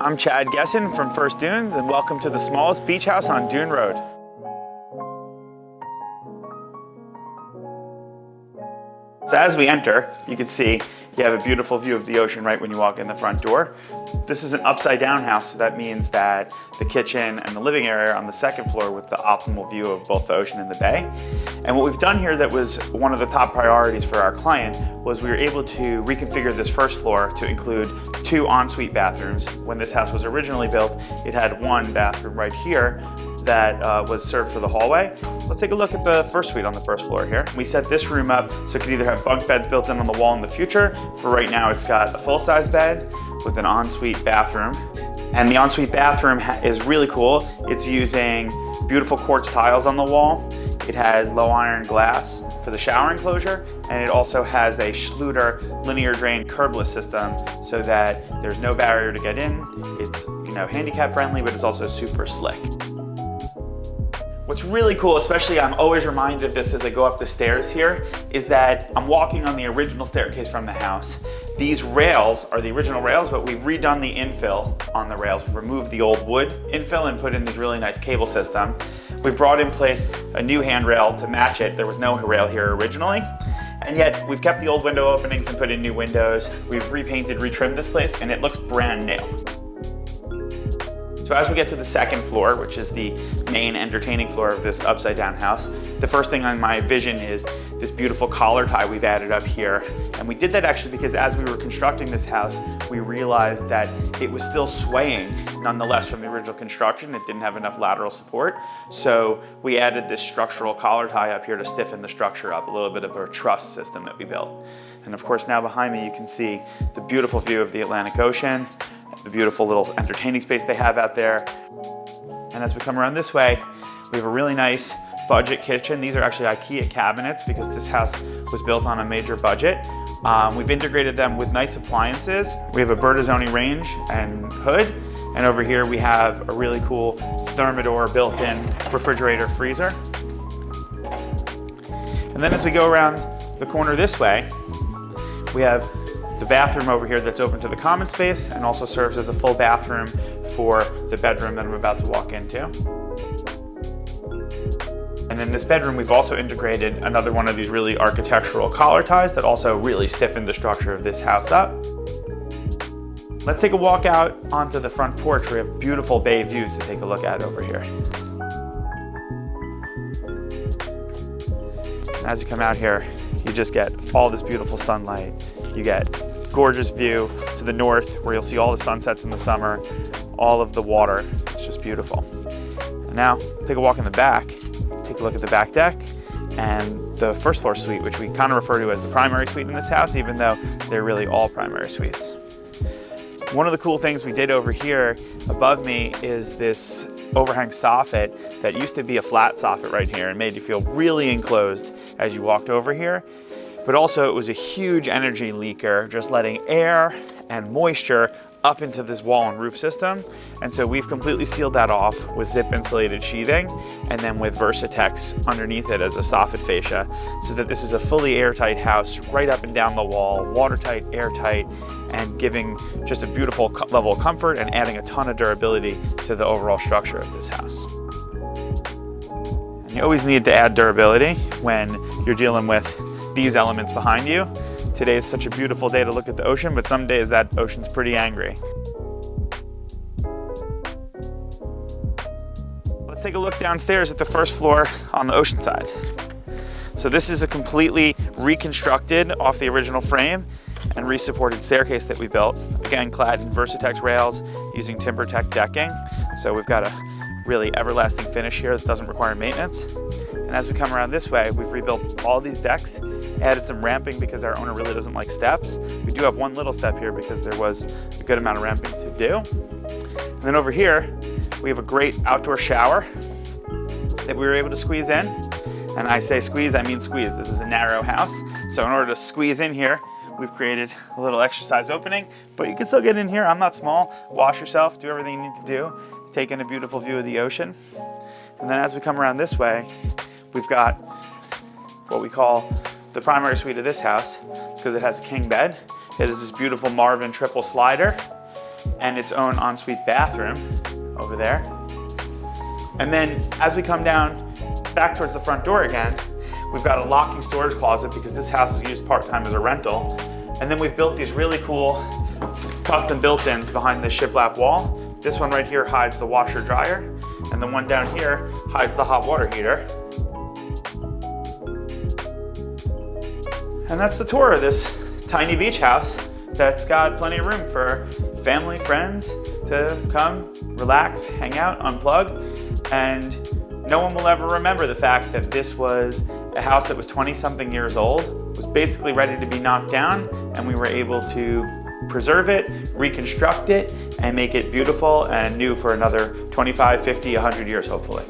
I'm Chad Gessin from First Dunes, and welcome to the smallest beach house on Dune Road. So as we enter, you can see you have a beautiful view of the ocean right when you walk in the front door. This is an upside down house, so that means that the kitchen and the living area are on the second floor with the optimal view of both the ocean and the bay. And what we've done here that was one of the top priorities for our client was we were able to reconfigure this first floor to include 2 ensuite bathrooms. When this house was originally built, it had 1 bathroom right here that was served for the hallway. Let's take a look at the first suite on the first floor here. We set this room up so it could either have bunk beds built in on the wall in the future. For right now, it's got a full-size bed with an ensuite bathroom. And the ensuite bathroom is really cool. It's using beautiful quartz tiles on the wall. It has low iron glass for the shower enclosure, and it also has a Schluter linear drain curbless system so that there's no barrier to get in. It's handicap friendly, but it's also super slick. What's really cool, especially I'm always reminded of this as I go up the stairs here, is that I'm walking on the original staircase from the house. These rails are the original rails, but we've redone the infill on the rails. We've removed the old wood infill and put in this really nice cable system. We've brought in place a new handrail to match it. There was no rail here originally. And yet we've kept the old window openings and put in new windows. We've repainted, retrimmed this place, and it looks brand new. So as we get to the second floor, which is the main entertaining floor of this upside down house, the first thing on my vision is this beautiful collar tie we've added up here. And we did that actually because as we were constructing this house, we realized that it was still swaying nonetheless from the original construction. It didn't have enough lateral support. So we added this structural collar tie up here to stiffen the structure up, a little bit of a truss system that we built. And of course now behind me you can see the beautiful view of the Atlantic Ocean, the beautiful little entertaining space they have out there. And as we come around this way, we have a really nice budget kitchen. These are actually IKEA cabinets because this house was built on a major budget. We've integrated them with nice appliances. We have a Bertazzoni range and hood. And over here we have a really cool Thermador built-in refrigerator freezer. And then as we go around the corner this way, we have the bathroom over here that's open to the common space and also serves as a full bathroom for the bedroom that I'm about to walk into. And in this bedroom, we've also integrated another one of these really architectural collar ties that also really stiffen the structure of this house up. Let's take a walk out onto the front porch. We have beautiful bay views to take a look at over here. And as you come out here, you just get all this beautiful sunlight. You get gorgeous view to the north where you'll see all the sunsets in the summer, all of the water. It's just beautiful. And now take a walk in the back, take a look at the back deck and the first floor suite, which we kind of refer to as the primary suite in this house, even though they're really all primary suites. One of the cool things we did over here above me is this overhang soffit that used to be a flat soffit right here and made you feel really enclosed as you walked over here. But also it was a huge energy leaker, just letting air and moisture up into this wall and roof system. And so we've completely sealed that off with zip insulated sheathing and then with Versatex underneath it as a soffit fascia so that this is a fully airtight house right up and down the wall, watertight, airtight, and giving just a beautiful level of comfort and adding a ton of durability to the overall structure of this house. And you always need to add durability when you're dealing with these elements behind you. Today is such a beautiful day to look at the ocean, but some days that ocean's pretty angry. Let's take a look downstairs at the first floor on the ocean side. So this is a completely reconstructed off the original frame and re-supported staircase that we built. Again, clad in Versatex rails using TimberTech decking. So we've got a really everlasting finish here that doesn't require maintenance. And as we come around this way, we've rebuilt all these decks, added some ramping because our owner really doesn't like steps. We do have one little step here because there was a good amount of ramping to do. And then over here, we have a great outdoor shower that we were able to squeeze in. And I say squeeze, I mean squeeze. This is a narrow house. So in order to squeeze in here, we've created a little exercise opening, but you can still get in here. I'm not small. Wash yourself, do everything you need to do. Take in a beautiful view of the ocean. And then as we come around this way, we've got what we call the primary suite of this house. It's because it has a king bed. It is this beautiful Marvin triple slider. and its own ensuite bathroom over there. And then as we come down back towards the front door again, we've got a locking storage closet because this house is used part-time as a rental. And then we've built these really cool custom built-ins behind the shiplap wall. This one right here hides the washer dryer, and the one down here hides the hot water heater. And that's the tour of this tiny beach house that's got plenty of room for family, friends to come, relax, hang out, unplug, and no one will ever remember the fact that this was a house that was 20-something years old, was basically ready to be knocked down, and we were able to preserve it, reconstruct it, and make it beautiful and new for another 25, 50, 100 years, hopefully.